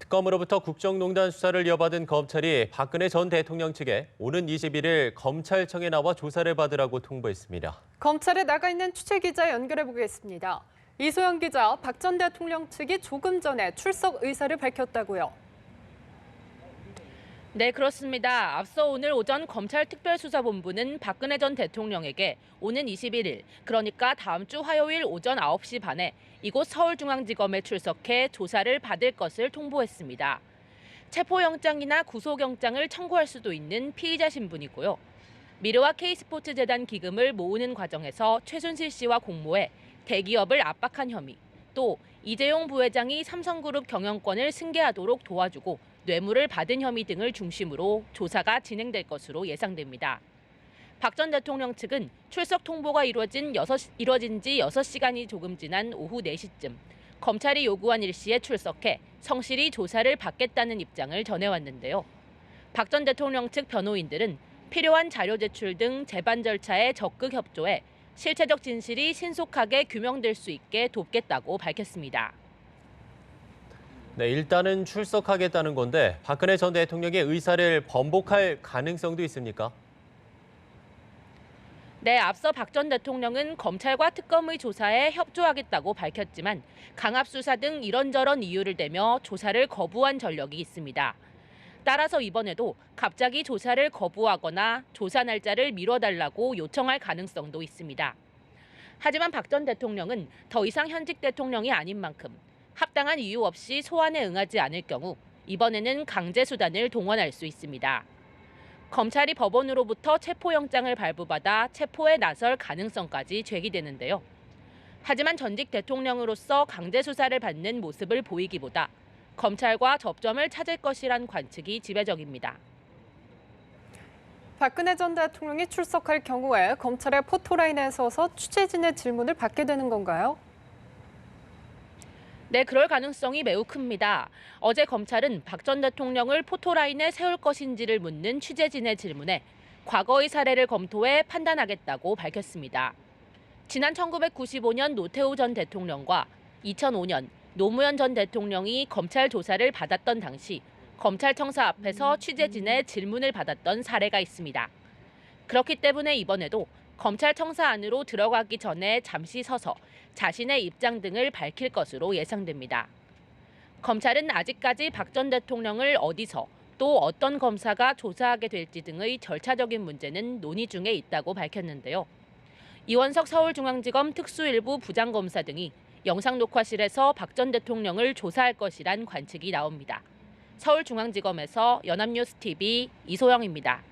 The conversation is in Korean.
특검으로부터 국정농단 수사를 이어받은 검찰이 박근혜 전 대통령 측에 오는 21일 검찰청에 나와 조사를 받으라고 통보했습니다. 검찰에 나가 있는 취재기자 연결해 보겠습니다. 이소영 기자, 박 전 대통령 측이 조금 전에 출석 의사를 밝혔다고요. 네, 그렇습니다. 앞서 오늘 오전 검찰특별수사본부는 박근혜 전 대통령에게 오는 21일, 그러니까 다음 주 화요일 오전 9시 반에 이곳 서울중앙지검에 출석해 조사를 받을 것을 통보했습니다. 체포영장이나 구속영장을 청구할 수도 있는 피의자 신분이고요. 미르와 K스포츠재단 기금을 모으는 과정에서 최순실 씨와 공모해 대기업을 압박한 혐의, 또 이재용 부회장이 삼성그룹 경영권을 승계하도록 도와주고 뇌물을 받은 혐의 등을 중심으로 조사가 진행될 것으로 예상됩니다. 박 전 대통령 측은 출석 통보가 이루어진 지 6시간이 조금 지난 오후 4시쯤 검찰이 요구한 일시에 출석해 성실히 조사를 받겠다는 입장을 전해왔는데요. 박 전 대통령 측 변호인들은 필요한 자료 제출 등 재반 절차에 적극 협조해 실체적 진실이 신속하게 규명될 수 있게 돕겠다고 밝혔습니다. 네, 일단은 출석하겠다는 건데 박근혜 전 대통령의 의사를 번복할 가능성도 있습니까? 네, 앞서 박 전 대통령은 검찰과 특검의 조사에 협조하겠다고 밝혔지만 강압수사 등 이런저런 이유를 대며 조사를 거부한 전력이 있습니다. 따라서 이번에도 갑자기 조사를 거부하거나 조사 날짜를 미뤄달라고 요청할 가능성도 있습니다. 하지만 박 전 대통령은 더 이상 현직 대통령이 아닌 만큼 합당한 이유 없이 소환에 응하지 않을 경우 이번에는 강제수단을 동원할 수 있습니다. 검찰이 법원으로부터 체포영장을 발부받아 체포에 나설 가능성까지 제기되는데요. 하지만 전직 대통령으로서 강제수사를 받는 모습을 보이기보다 검찰과 접점을 찾을 것이란 관측이 지배적입니다. 박근혜 전 대통령이 출석할 경우에 검찰의 포토라인에 서서 취재진의 질문을 받게 되는 건가요? 네, 그럴 가능성이 매우 큽니다. 어제 검찰은 박 전 대통령을 포토라인에 세울 것인지를 묻는 취재진의 질문에 과거의 사례를 검토해 판단하겠다고 밝혔습니다. 지난 1995년 노태우 전 대통령과 2005년 노무현 전 대통령이 검찰 조사를 받았던 당시 검찰청사 앞에서 취재진의 질문을 받았던 사례가 있습니다. 그렇기 때문에 이번에도 검찰청사 안으로 들어가기 전에 잠시 서서 자신의 입장 등을 밝힐 것으로 예상됩니다. 검찰은 아직까지 박 전 대통령을 어디서 또 어떤 검사가 조사하게 될지 등의 절차적인 문제는 논의 중에 있다고 밝혔는데요. 이원석 서울중앙지검 특수일부 부장검사 등이 영상녹화실에서 박 전 대통령을 조사할 것이란 관측이 나옵니다. 서울중앙지검에서 연합뉴스TV 이소영입니다.